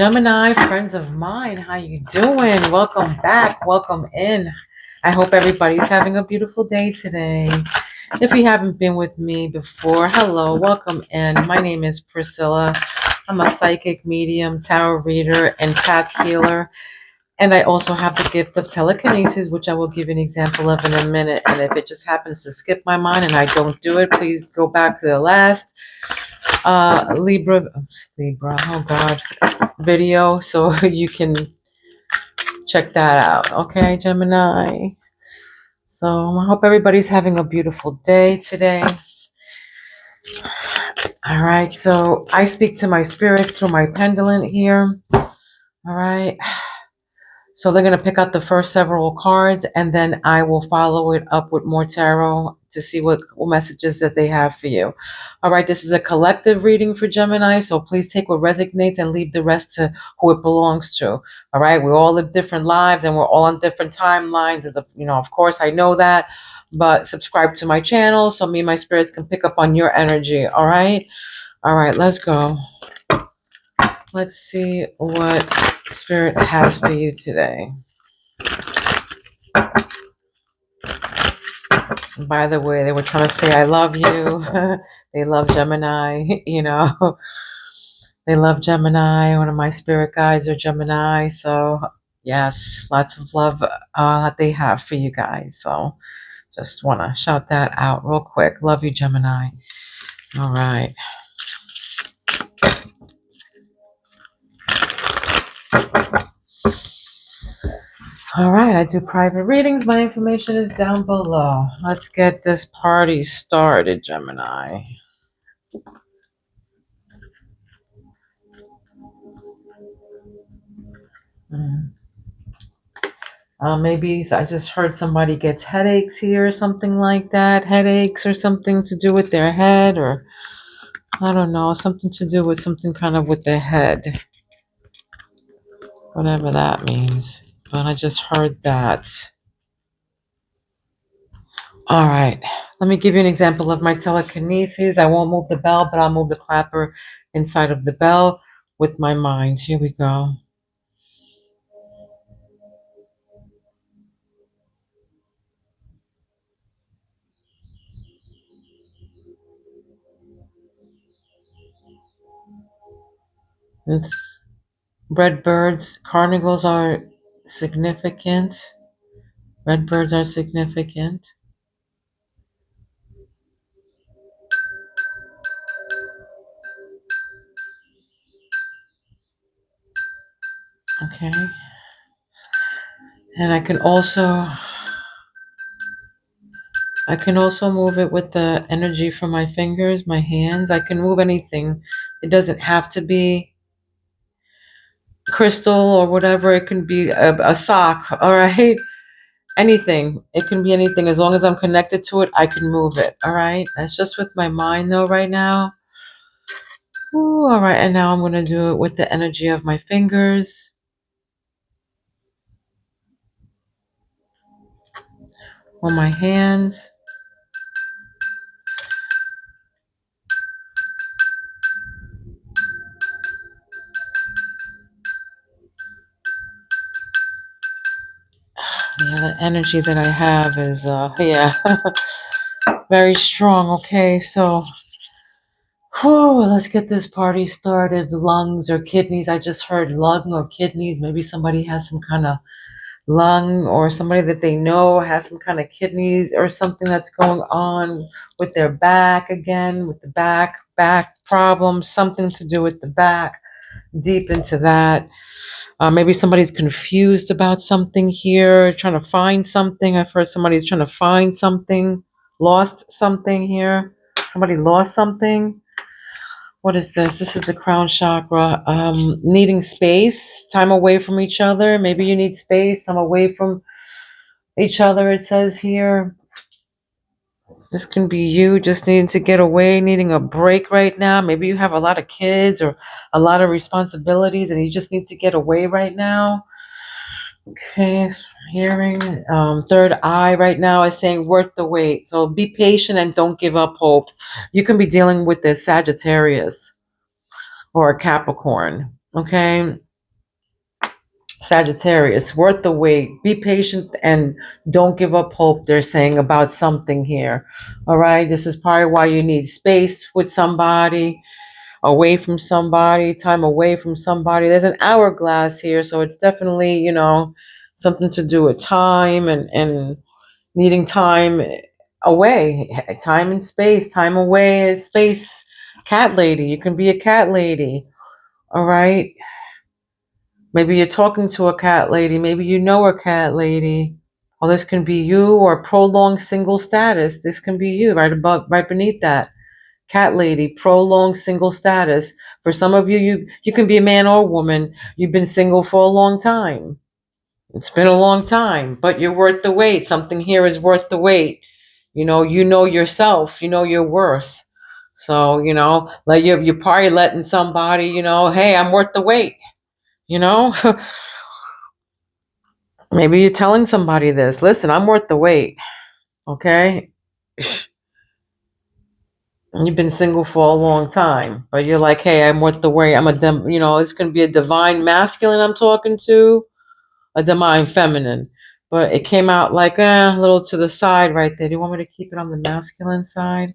Gemini, friends of mine, how you doing? Welcome back. Welcome in. I hope everybody's having a beautiful day today. If you haven't been with me before, hello, welcome in. My name is Priscilla. I'm a psychic medium, tarot reader, and path healer. And I also have the gift of telekinesis, which I will give you an example of in a minute. And if it just happens to skip my mind and I don't do it, please go back to the last Libra, oh God, video so you can check that out. Okay, Gemini. So I hope everybody's having a beautiful day today. All right, so I speak to my spirit through my pendulum here. All right. So they're going to pick out the first several cards, and then I will follow it up with more tarot to see what messages that they have for you. All right, this is a collective reading for Gemini, so please take what resonates and leave the rest to who it belongs to. All right, we all live different lives, and we're all on different timelines. Of course, I know that, but subscribe to my channel so me and my spirits can pick up on your energy. All right, let's go. Let's see what Spirit has for you today. By the way, they were trying to say I love you. They love Gemini, They love Gemini. One of my spirit guides are Gemini. So, yes, lots of love that they have for you guys. So, just want to shout that out real quick. Love you, Gemini. All right. All right, I do private readings. My information is down below. Let's get this party started, Gemini. Maybe I just heard somebody gets headaches here or something like that. Headaches or something to do with their head, or I don't know, something to do with something kind of with their head. Whatever that means. But I just heard that. All right. Let me give you an example of my telekinesis. I won't move the bell, but I'll move the clapper inside of the bell with my mind. Here we go. It's red birds. Carnivals are significant. Red birds are significant. Okay. And I can also move it with the energy from my fingers, my hands. I can move anything. It doesn't have to be crystal or whatever. It can be a sock, all right? Anything. It can be anything. As long as I'm connected to it, I can move it, all right? That's just with my mind, though, right now. Ooh, all right, and now I'm going to do it with the energy of my fingers or my hands. Yeah, the energy that I have is, very strong. Okay, so let's get this party started. Lungs or kidneys. I just heard lung or kidneys. Maybe somebody has some kind of lung, or somebody that they know has some kind of kidneys or something that's going on with their back again, with the back problems, something to do with the back, deep into that. Maybe somebody's confused about something here, trying to find something. I've heard somebody's trying to find something, lost something here. Somebody lost something. What is this? This is the crown chakra. Needing space, time away from each other. Maybe you need space, time away from each other, it says here. This can be you just needing to get away, needing a break right now. Maybe you have a lot of kids or a lot of responsibilities and you just need to get away right now. Okay, so hearing. Third eye right now is saying worth the wait. So be patient and don't give up hope. You can be dealing with this Sagittarius or a Capricorn. Okay. Sagittarius, worth the wait. Be patient and don't give up hope, they're saying about something here. All right. This is probably why you need space with somebody, away from somebody, time away from somebody. There's an hourglass here. So it's definitely, something to do with time and needing time away, time and space, time away, space. Cat lady. You can be a cat lady. All right. Maybe you're talking to a cat lady. Maybe you know a cat lady. Or this can be you or prolonged single status. This can be you right above, right beneath that. Cat lady, prolonged single status. For some of you, you can be a man or a woman. You've been single for a long time. It's been a long time, but you're worth the wait. Something here is worth the wait. You know yourself. You know your worth. So, like you're probably letting somebody, hey, I'm worth the wait. You know, maybe you're telling somebody this. Listen, I'm worth the wait. Okay. You've been single for a long time, but you're like, hey, I'm worth the wait. It's going to be a divine masculine I'm talking to, a divine feminine. But it came out like a little to the side right there. Do you want me to keep it on the masculine side?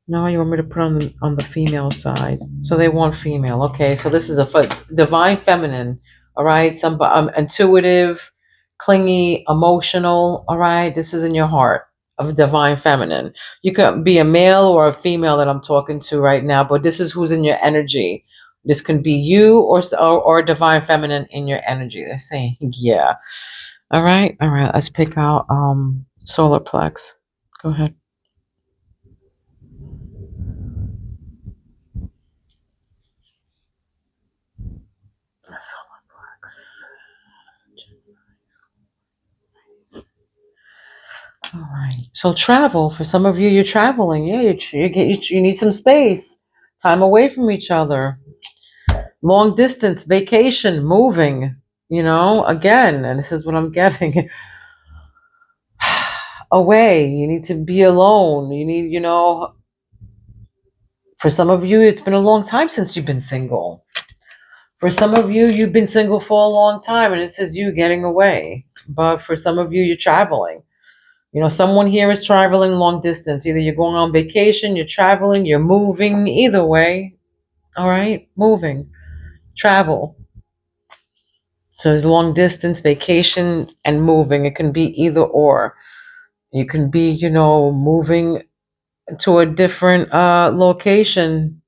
No, you want me to put on the female side. So they want female. Okay, so this is a divine feminine. All right, some intuitive, clingy, emotional. All right, this is in your heart of divine feminine. You could be a male or a female that I'm talking to right now, but this is who's in your energy. This can be you or divine feminine in your energy. They're saying, yeah. All right, all right. Let's pick out solar plex. Go ahead. Solar plex. All right. So travel for some of you, you're traveling. Yeah, you need some space, time away from each other, long distance, vacation, moving. Again, and this is what I'm getting away. You need to be alone. You need, for some of you, it's been a long time since you've been single. For some of you, you've been single for a long time, and this is you getting away. But for some of you, you're traveling. Someone here is traveling long distance. Either you're going on vacation, you're traveling, you're moving, either way. All right? Moving, travel. So there's long distance, vacation, and moving. It can be either or. You can be, moving to a different location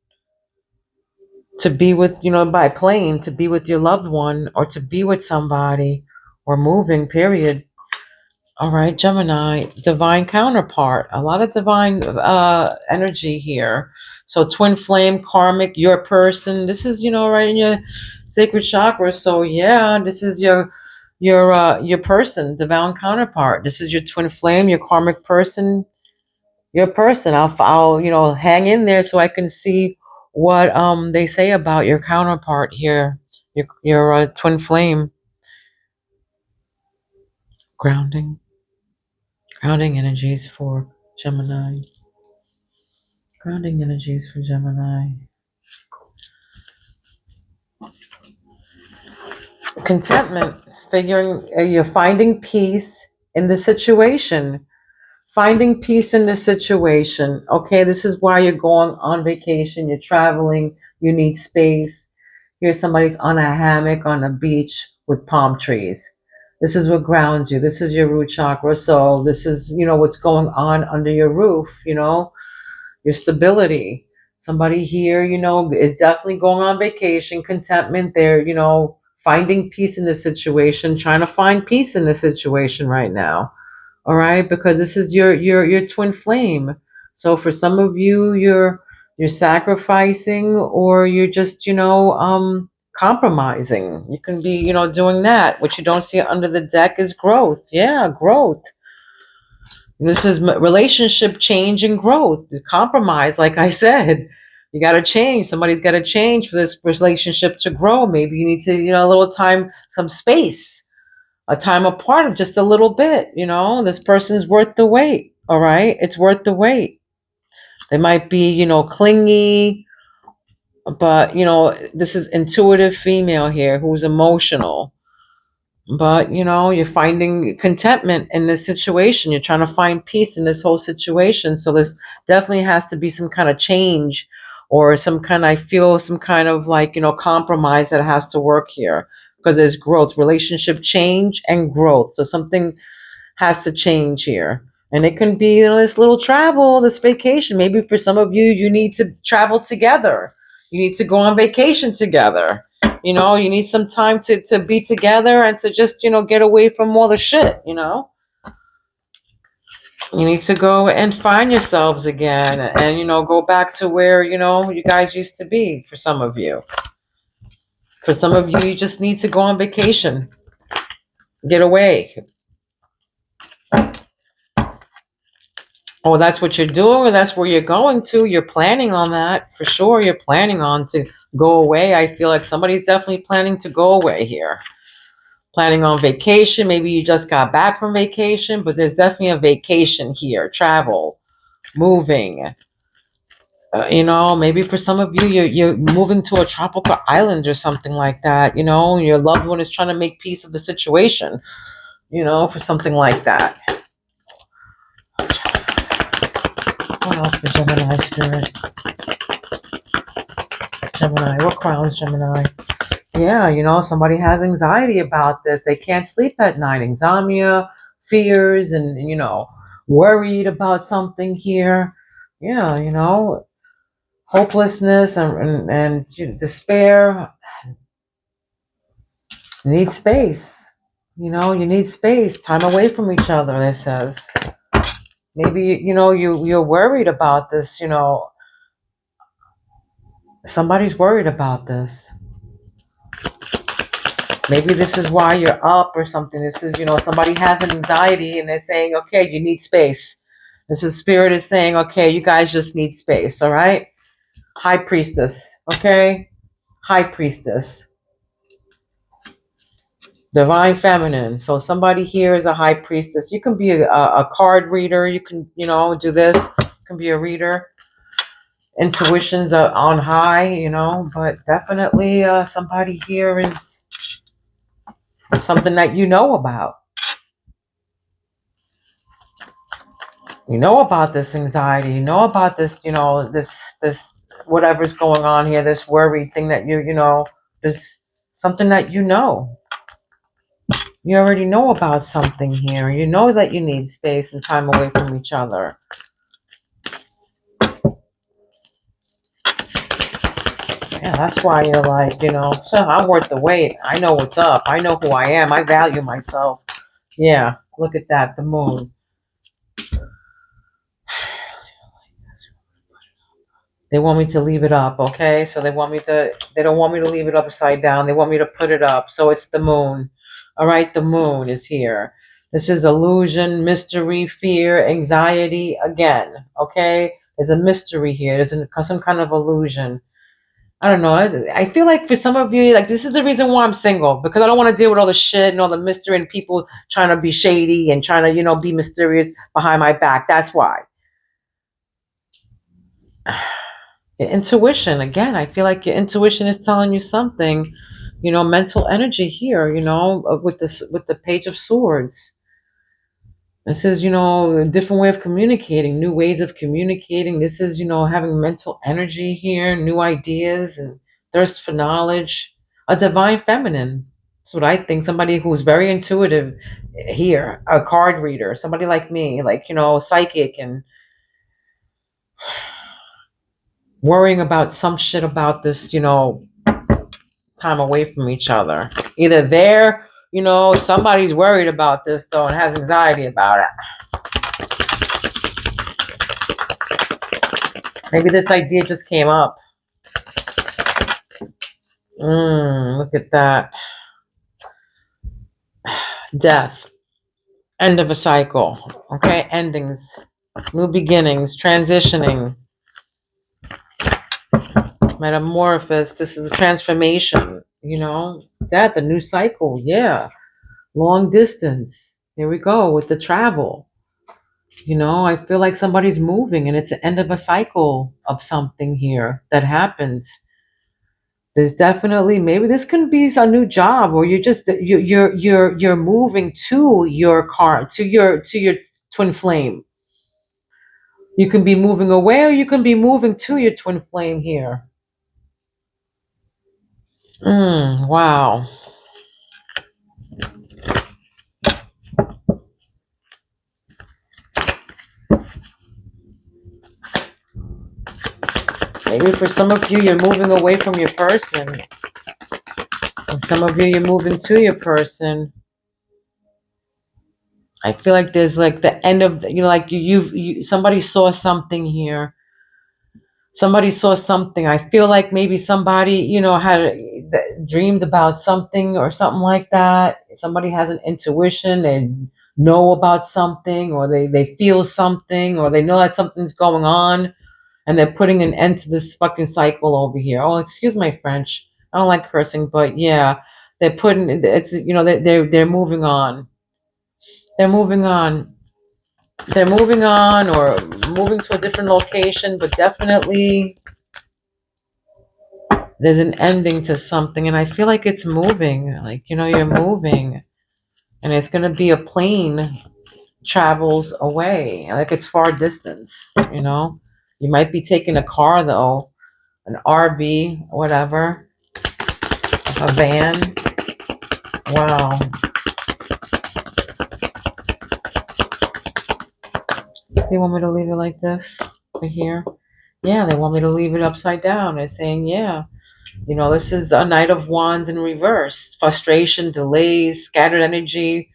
to be with, by plane, to be with your loved one or to be with somebody or moving, period. All right, Gemini, divine counterpart. A lot of divine energy here. So twin flame, karmic, your person. This is, right in your sacred chakra. So yeah, this is your person, divine counterpart. This is your twin flame, your karmic person, your person. I'll hang in there so I can see what they say about your counterpart here, your twin flame. Grounding. Grounding energies for Gemini. Grounding energies for Gemini. Contentment. Figuring you're finding peace in the situation. Finding peace in the situation. Okay, this is why you're going on vacation. You're traveling. You need space. Here, somebody's on a hammock on a beach with palm trees. This is what grounds you. This is your root chakra. So this is, what's going on under your roof. Your stability. Somebody here, is definitely going on vacation, contentment. They're, finding peace in the situation, trying to find peace in the situation right now. All right, because this is your twin flame. So for some of you, you're sacrificing or you're just, compromising. You can be, doing that. What you don't see under the deck is growth. Yeah, growth. This is relationship change and growth. Compromise, like I said, you got to change. Somebody's got to change for this relationship to grow. Maybe you need to, a little time, some space, a time apart of just a little bit. This person's worth the wait. All right, it's worth the wait. They might be, clingy, but this is intuitive female here who's emotional. But you're finding contentment in this situation. You're trying to find peace in this whole situation. So this definitely has to be some kind of change, or some kind, I feel, some kind of like, compromise that has to work here, because there's growth, relationship change and growth. So something has to change here. And it can be, this little travel, this vacation. Maybe for some of you, you need to travel together. You need to go on vacation together. You need some time to be together and to just, get away from all the shit. You need to go and find yourselves again, and, go back to where, you guys used to be. For some of you. For some of you, you just need to go on vacation. Get away. Oh, that's what you're doing, or that's where you're going to. You're planning on that for sure. You're planning on to go away. I feel like somebody's definitely planning to go away here. Planning on vacation. Maybe you just got back from vacation, but there's definitely a vacation here. Travel, moving. Maybe for some of you, you're moving to a tropical island or something like that. Your loved one is trying to make peace of the situation. For something like that. What else for Gemini spirit? Gemini, what crowns Gemini? Yeah, somebody has anxiety about this. They can't sleep at night. Insomnia, fears, and, worried about something here. Yeah, hopelessness and despair. You need space. You need space, time away from each other, it says. Maybe, you're worried about this, somebody's worried about this. Maybe this is why you're up or something. This is, somebody has an anxiety and they're saying, okay, you need space. This is spirit is saying, okay, you guys just need space, all right? High priestess, okay? High priestess. Divine feminine. So somebody here is a high priestess. You can be a card reader. You can, do this. You can be a reader. Intuition's on high, but definitely somebody here is something that you know about. You know about this anxiety. You know about this, this whatever's going on here, this worry thing that there's something that You already know about something here. You know that you need space and time away from each other. Yeah, that's why you're like, so I'm worth the wait. I know what's up. I know who I am. I value myself. Yeah, look at that, the moon. They want me to leave it up, okay? So they don't want me to leave it upside down. They want me to put it up. So it's the moon. All right, the moon is here. This is illusion, mystery, fear, anxiety again, okay? There's a mystery here. There's some kind of illusion. I don't know. I feel like for some of you, like this is the reason why I'm single, because I don't want to deal with all the shit and all the mystery and people trying to be shady and trying to, be mysterious behind my back. That's why. Intuition again. I feel like your intuition is telling you something. Mental energy here. With the Page of Swords. This is, a different way of communicating, new ways of communicating. This is, having mental energy here, new ideas and thirst for knowledge. A divine feminine. That's what I think. Somebody who's very intuitive here, a card reader, somebody like me, like, psychic and worrying about some shit about this, time away from each other. Either somebody's worried about this though and has anxiety about it. Maybe this idea just came up. Look at that. Death. End of a cycle. Okay, endings. New beginnings. Transitioning. Metamorphosis. This is a transformation. Death, a new cycle. Yeah. Long distance. Here we go with the travel. I feel like somebody's moving and it's the end of a cycle of something here that happened. There's definitely, maybe this can be a new job, or you're moving to your car, to your twin flame. You can be moving away, or you can be moving to your twin flame here. Wow. Maybe for some of you, you're moving away from your person. And some of you, you're moving to your person. I feel like there's like the end of, like somebody saw something here. Somebody saw something. I feel like maybe somebody, dreamed about something or something like that. Somebody has an intuition. They know about something, or they feel something, or they know that something's going on, and they're putting an end to this fucking cycle over here. Oh, excuse my French. I don't like cursing, but yeah, they're putting it's they're moving on. They're moving on. They're moving on, or moving to a different location, but definitely there's an ending to something, and I feel like it's moving. Like, you're moving, and it's gonna be a plane travels away, like it's far distance. You might be taking a car though, an RV, whatever, a van. Wow. They want me to leave it like this right here. Yeah, they want me to leave it upside down. They're saying, yeah, this is a Knight of Wands in reverse. Frustration, delays, scattered energy,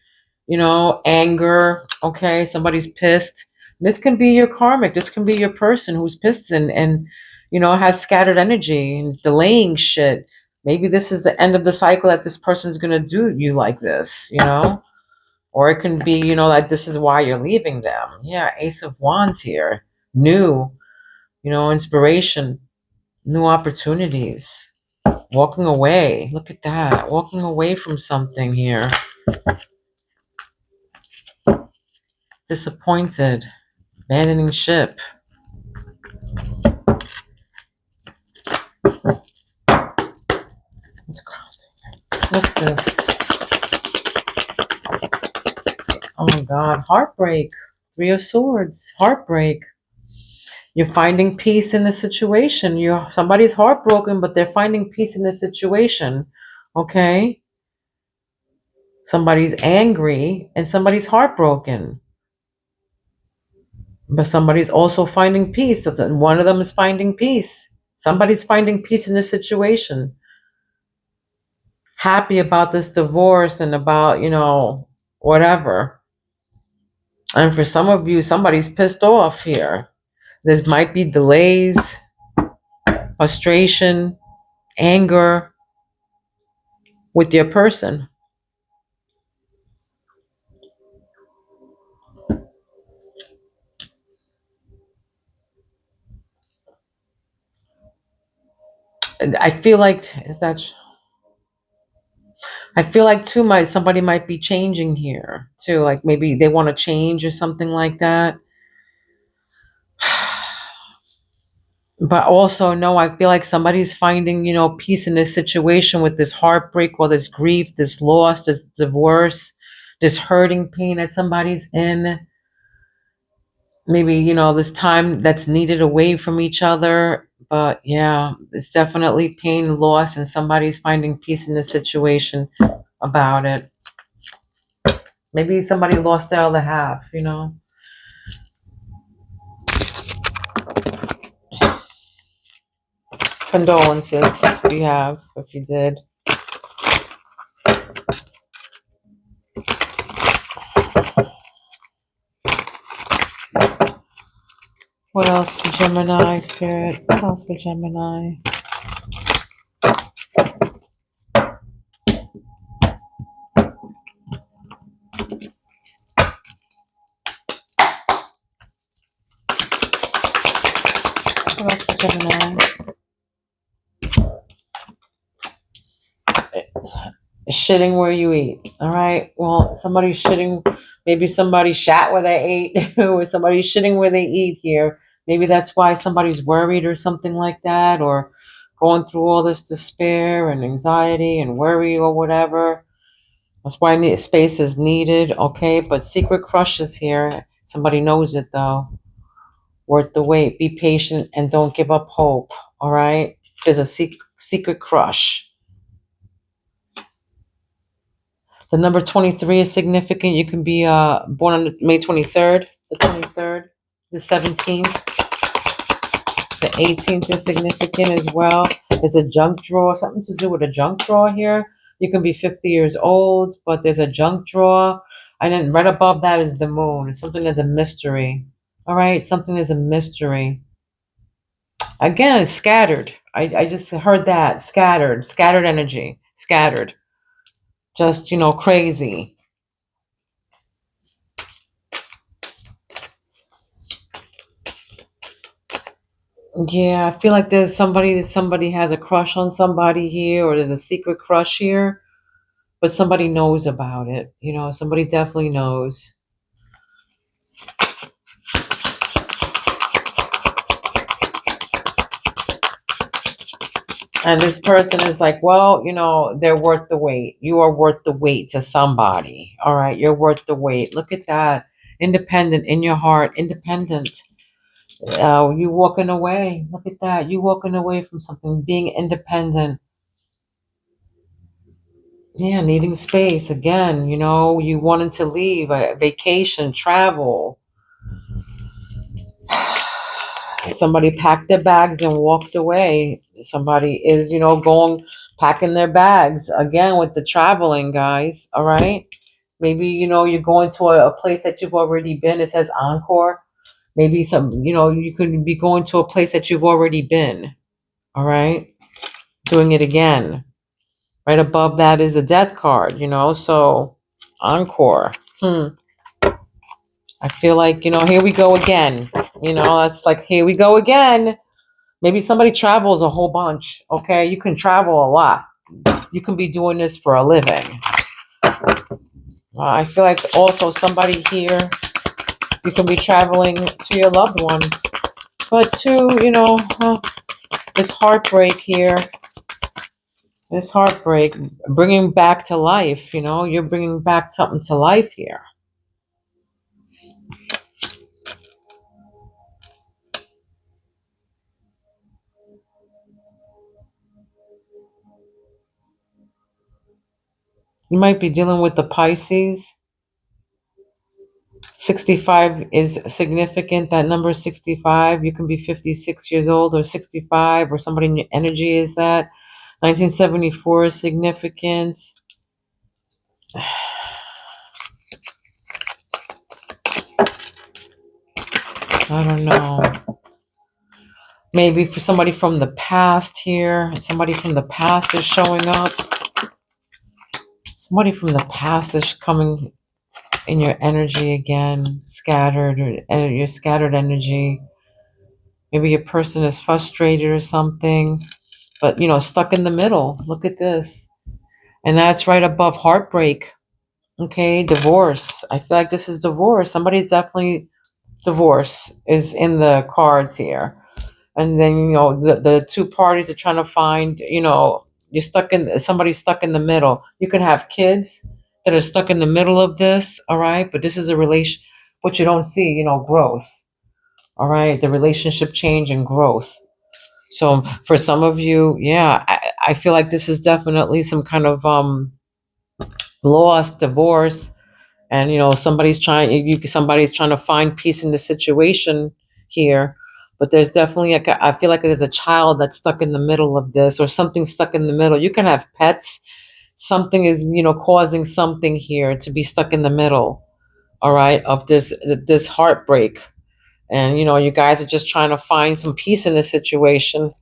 anger. Okay, somebody's pissed. This can be your karmic. This can be your person who's pissed and has scattered energy and delaying shit. Maybe this is the end of the cycle that this person's gonna do you like this. Or it can be, like this is why you're leaving them. Yeah, Ace of Wands here. New, inspiration, new opportunities. Walking away. Look at that. Walking away from something here. Disappointed. Abandoning ship. What's this? Oh my God. Heartbreak. Three of Swords. Heartbreak. You're finding peace in the situation. Somebody's heartbroken, but they're finding peace in the situation. Okay? Somebody's angry and somebody's heartbroken. But somebody's also finding peace. One of them is finding peace. Somebody's finding peace in the situation. Happy about this divorce and about, whatever. And for some of you, somebody's pissed off here. There might be delays, frustration, anger with your person. I feel like I feel like too somebody might be changing here too. Like maybe they want to change or something like that. But also, no, I feel like somebody's finding, peace in this situation with this heartbreak, or this grief, this loss, this divorce, this hurting pain that somebody's in. Maybe, this time that's needed away from each other. But yeah, it's definitely pain, loss, and somebody's finding peace in the situation about it. Maybe somebody lost their other half. Condolences if you did. What else for Gemini, Spirit? What else for Gemini? What else for Gemini? Shitting where you eat. All right. Well, somebody's shitting. Maybe somebody shat where they ate, or somebody's shitting where they eat here. Maybe that's why somebody's worried or something like that, or going through all this despair and anxiety and worry or whatever. That's why space is needed, okay? But secret crushes here. Somebody knows it though. Worth the wait. Be patient and don't give up hope, all right? There's a secret crush. The number 23 is significant. You can be born on May 23rd, the 23rd, the 17th. The 18th is significant as well. There's a junk drawer, something to do with a junk drawer here. You can be 50 years old, but there's a junk drawer. And then right above that is the moon. It's something that's a mystery. All right, something is a mystery. Again, it's scattered. I just heard that. Scattered energy. Scattered. Just, crazy. Yeah, I feel like there's somebody has a crush on somebody here, or there's a secret crush here, but somebody knows about it. Somebody definitely knows. And this person is like, well, they're worth the wait. You are worth the wait to somebody. All right, you're worth the wait. Look at that. Independent in your heart, independent. You walking away. Look at that. You walking away from something, being independent. Yeah, needing space again. You wanted to leave, a vacation, travel. Somebody packed their bags and walked away. Somebody is, packing their bags again with the traveling, guys. All right. Maybe, you're going to a place that you've already been. It says encore. Maybe you could be going to a place that you've already been. All right. Doing it again. Right above that is a death card, so encore. I feel like, here we go again. That's like, here we go again. Maybe somebody travels a whole bunch, okay? You can travel a lot. You can be doing this for a living. I feel like also somebody here, you can be traveling to your loved one. But too, this heartbreak here. This heartbreak, bringing back to life, you're bringing back something to life here. You might be dealing with the Pisces. 65 is significant. That number is 65. You can be 56 years old or 65, or somebody in your energy is that. 1974 is significant. I don't know. Maybe for somebody from the past here. Somebody from the past is showing up. Somebody from the past is coming in your energy again. Scattered, or your scattered energy. Maybe your person is frustrated or something. But, stuck in the middle. Look at this. And that's right above heartbreak. Okay, divorce. I feel like this is divorce. Somebody's definitely divorce is in the cards here. And then, the two parties are trying to find, somebody's stuck in the middle. You can have kids that are stuck in the middle of this, all right? But this is a relation, what you don't see, growth, all right? The relationship change and growth. So for some of you, yeah, I feel like this is definitely some kind of loss, divorce, and somebody's trying to find peace in the situation here. But there's definitely I feel like there's a child that's stuck in the middle of this, or something stuck in the middle. You can have pets. Something is causing something here to be stuck in the middle. All right, of this heartbreak, and you guys are just trying to find some peace in this situation.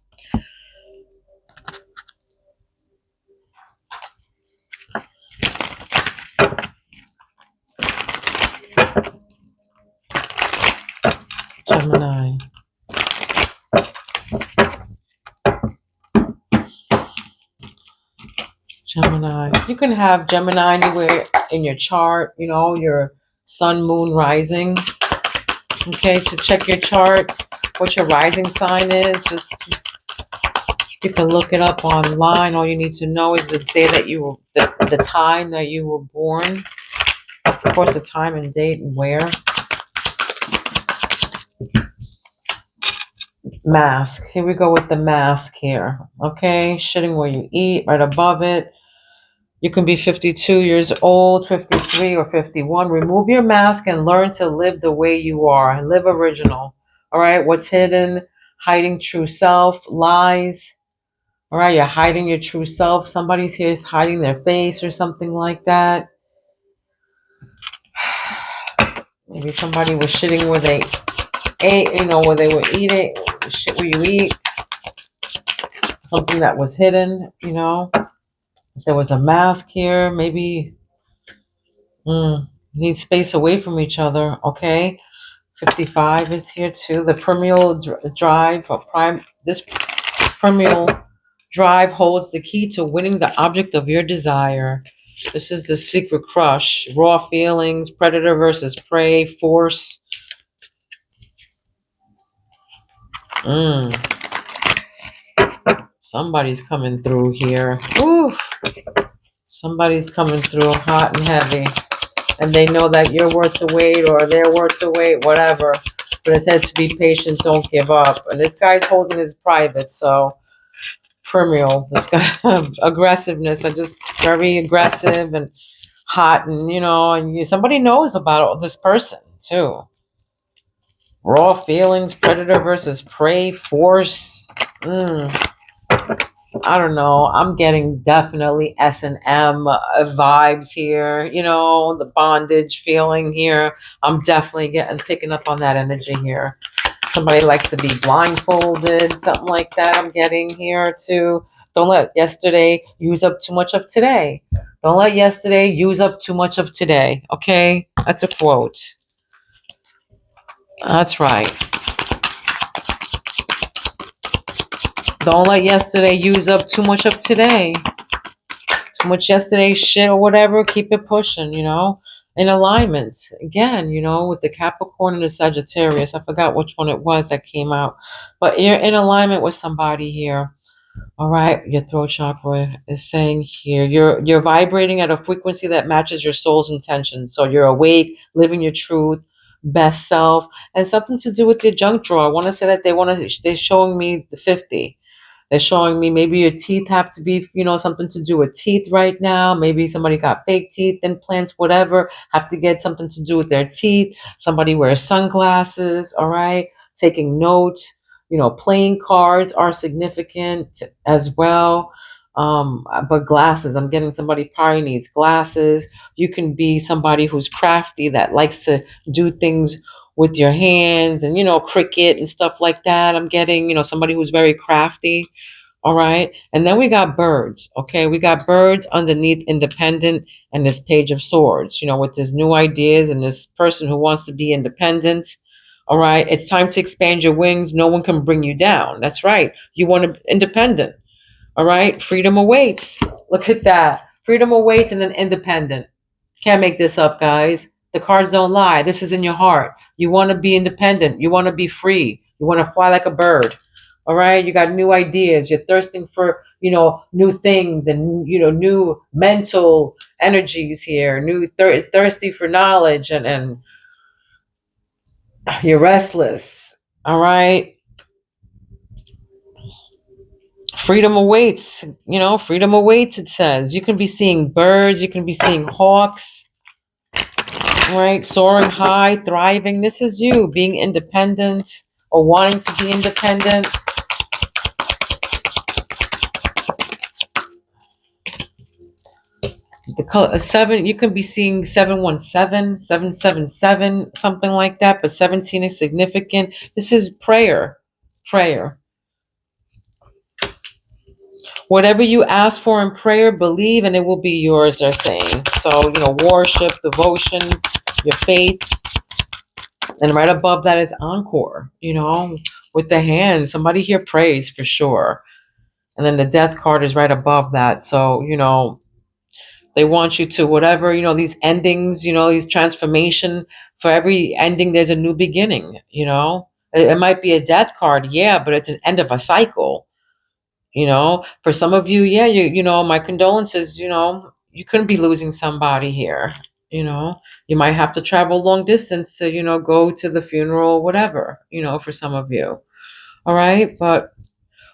Gemini. Gemini. You can have Gemini anywhere in your chart, your sun, moon, rising. Okay, to check your chart, what your rising sign is. Just you to look it up online. All you need to know is the day that you were, the time that you were born. Of course, the time and date and where. Mask. Here we go with the mask here. Okay, shitting where you eat, right above it. You can be 52 years old, 53, or 51. Remove your mask and learn to live the way you are. Live original. All right, what's hidden? Hiding true self, lies. All right, you're hiding your true self. Somebody's here is hiding their face or something like that. Maybe somebody was shitting where they ate, where they were eating, shit where you eat. Something that was hidden, If there was a mask here, maybe you need space away from each other, okay? 55 is here too. The primal drive, this primal drive holds the key to winning the object of your desire. This is the secret crush, raw feelings, predator versus prey, force. Somebody's coming through here. Ooh. Somebody's coming through hot and heavy. And they know that you're worth the wait or they're worth the wait, whatever. But it said to be patient, don't give up. And this guy's holding his private, so primal. This guy aggressiveness. I just very aggressive and hot, and somebody knows about this person too. Raw feelings, predator versus prey, force. I don't know. I'm getting definitely S&M vibes here. The bondage feeling here. I'm definitely picking up on that energy here. Somebody likes to be blindfolded, something like that. I'm getting here too. Don't let yesterday use up too much of today. Don't let yesterday use up too much of today. Okay? That's a quote. That's right. Don't let yesterday use up too much of today. Too much yesterday shit or whatever. Keep it pushing, in alignment. Again, with the Capricorn and the Sagittarius. I forgot which one it was that came out. But you're in alignment with somebody here. All right, your throat chakra is saying here you're vibrating at a frequency that matches your soul's intention. So you're awake, living your truth, best self, and something to do with your junk drawer. I want to say that they're showing me the 50. They're showing me maybe your teeth have to be, something to do with teeth right now. Maybe somebody got fake teeth, implants, whatever, have to get something to do with their teeth. Somebody wears sunglasses, all right, taking notes. Playing cards are significant as well. But glasses, I'm getting somebody probably needs glasses. You can be somebody who's crafty that likes to do things with your hands and, cricket and stuff like that. I'm getting, somebody who's very crafty. All right. And then we got birds. Okay. We got birds underneath independent and this page of swords, with this new ideas and this person who wants to be independent. All right. It's time to expand your wings. No one can bring you down. That's right. You want to be independent. All right. Freedom awaits. Look at that. Freedom awaits and then independent. Can't make this up, guys. The cards don't lie. This is in your heart. You want to be independent. You want to be free. You want to fly like a bird. All right. You got new ideas. You're thirsting for, new things and, new mental energies here. Thirsty for knowledge and you're restless. All right. Freedom awaits. Freedom awaits, it says. You can be seeing birds. You can be seeing hawks. Right? Soaring high, thriving. This is you being independent or wanting to be independent. The color 7, you can be seeing 717, 777, something like that, but 17 is significant. This is prayer. Prayer. Whatever you ask for in prayer, believe and it will be yours, they're saying. So, worship, devotion, your faith. And right above that is encore, with the hands. Somebody here prays for sure. And then the death card is right above that. So, they want you to whatever, these endings, these transformation. For every ending, there's a new beginning, It might be a death card, yeah, but it's an end of a cycle. For some of you, yeah, my condolences. You couldn't be losing somebody here. you know you might have to travel long distance to go to the funeral, whatever, for some of you. All right, but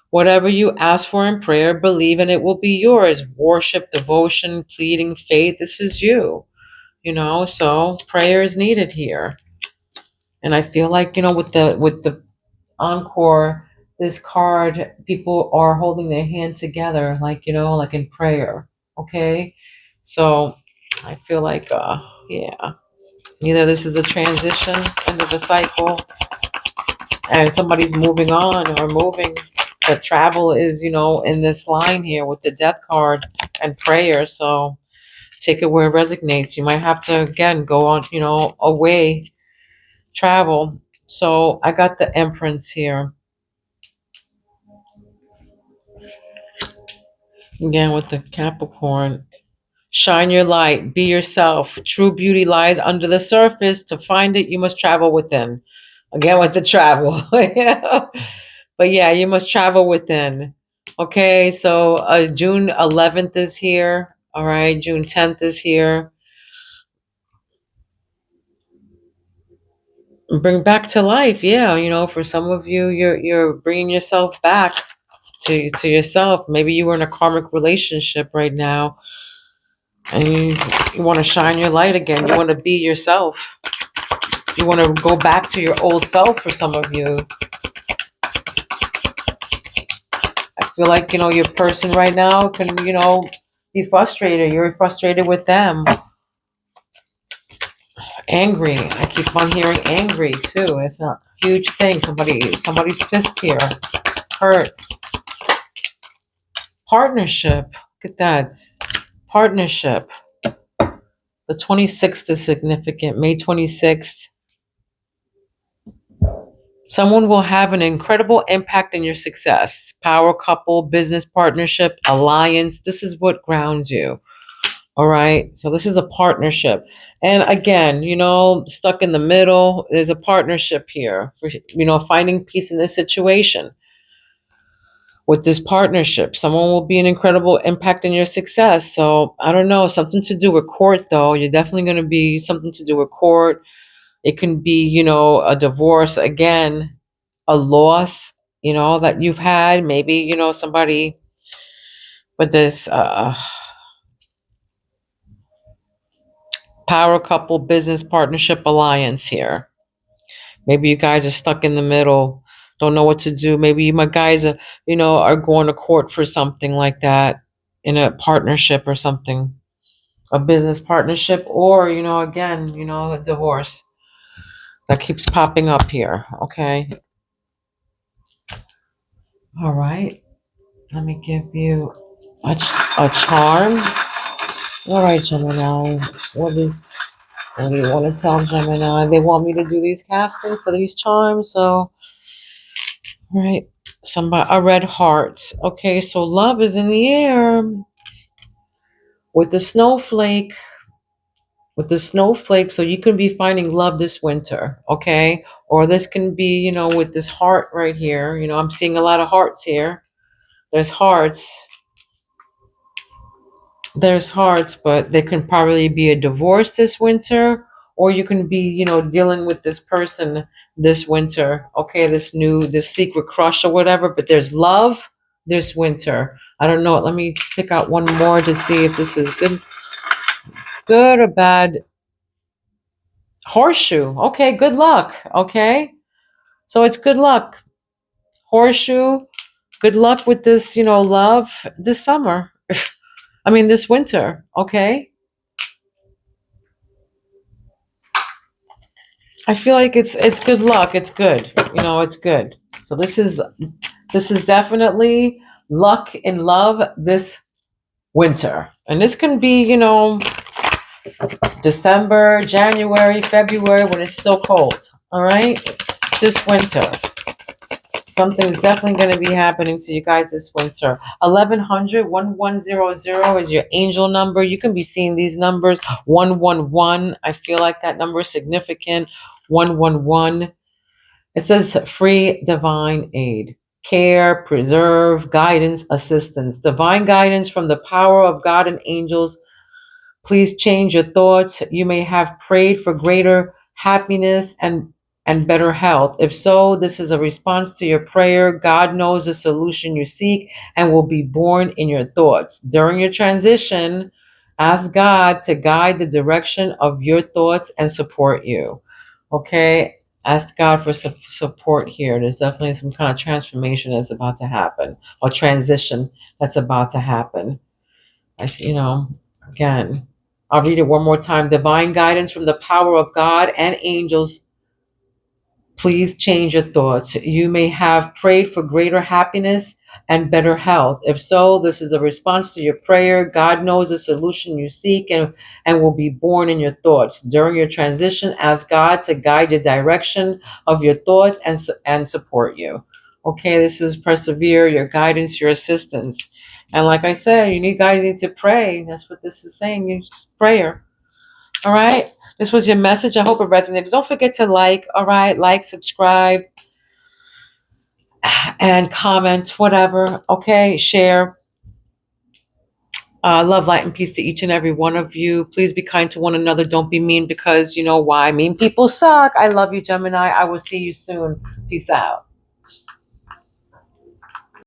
whatever you ask for in prayer, believe and it will be yours. Worship, devotion, pleading, faith, this is you. So prayer is needed here. And I feel like, with the encore, this card, people are holding their hand together, like, like in prayer. Okay. So I feel like, yeah, either this is a transition, end of a cycle, and somebody's moving on or moving. The travel is, in this line here with the death card and prayer. So take it where it resonates. You might have to, again, go on, away, travel. So I got the Empress here. Again, with the Capricorn. Shine your light, be yourself. True beauty lies under the surface. To find it, you must travel within. Again, with the travel, But yeah, you must travel within. Okay, so June 11th is here. All right, June 10th is here. Bring back to life, yeah. For some of you, you're bringing yourself back to yourself. Maybe you were in a karmic relationship right now, and you want to shine your light again. You want to be yourself. You want to go back to your old self. For some of you, I feel like your person right now can be frustrated. You're frustrated with them. Angry. I keep on hearing angry too. It's a huge thing. Somebody's pissed here. Hurt. Partnership. Look at that. Partnership. The 26th is significant. May 26th. Someone will have an incredible impact in your success. Power couple, business partnership, alliance. This is what grounds you. All right. So this is a partnership. And again, stuck in the middle, there's a partnership here for, finding peace in this situation. With this partnership, someone will be an incredible impact in your success. So I don't know, something to do with court, though. You're definitely going to be something to do with court. It can be, a divorce again, a loss, that you've had. Maybe, somebody with this power couple, business partnership, alliance here. Maybe you guys are stuck in the middle, don't know what to do. Maybe my guys are going to court for something like that, in a partnership or something, a business partnership, or again, a divorce that keeps popping up here. Okay. All right. Let me give you a charm. All right, Gemini. What do you want to tell Gemini? They want me to do these castings for these charms, so right. Somebody, a red heart. Okay, so love is in the air with the snowflake. With the snowflake, so you can be finding love this winter, okay? Or this can be, with this heart right here. I'm seeing a lot of hearts here. There's hearts. There's hearts, but there can probably be a divorce this winter, or you can be, dealing with this person this winter. Okay, this secret crush or whatever, but there's love this winter. I don't know. Let me pick out one more to see if this is good or bad. Horseshoe. Okay, good luck. Okay. So it's good luck. Horseshoe. Good luck with this, love this summer. I mean, this winter. Okay. I feel like it's good luck. It's good. It's good. So this is definitely luck in love this winter. And this can be, December, January, February when it's still cold. All right? This winter. Something's definitely going to be happening to you guys this winter. 1100 is your angel number. You can be seeing these numbers. 111. I feel like that number is significant. 111. It says free divine aid. care, preserve, guidance, assistance, divine guidance from the power of God and angels. Please change your thoughts. You may have prayed for greater happiness and better health. If so, this is a response to your prayer. God knows the solution you seek and will be born in your thoughts. During your transition, ask God to guide the direction of your thoughts and support you. Okay? Ask God for support here. There's definitely some kind of transformation that's about to happen, or transition that's about to happen. Again, I'll read it one more time. Divine guidance from the power of God and angels. Please change your thoughts. You may have prayed for greater happiness and better health. If so, this is a response to your prayer. God knows the solution you seek and will be born in your thoughts. During your transition, ask God to guide the direction of your thoughts and support you. Okay, this is persevere, your guidance, your assistance. And like I said, you need guidance to pray. That's what this is saying. You just prayer. All right. This was your message. I hope it resonated. Don't forget to like, all right, like, subscribe, and comment, whatever. Okay, share. Love, light, and peace to each and every one of you. Please be kind to one another. Don't be mean, because you know why. Mean people suck. I love you, Gemini. I will see you soon. Peace out.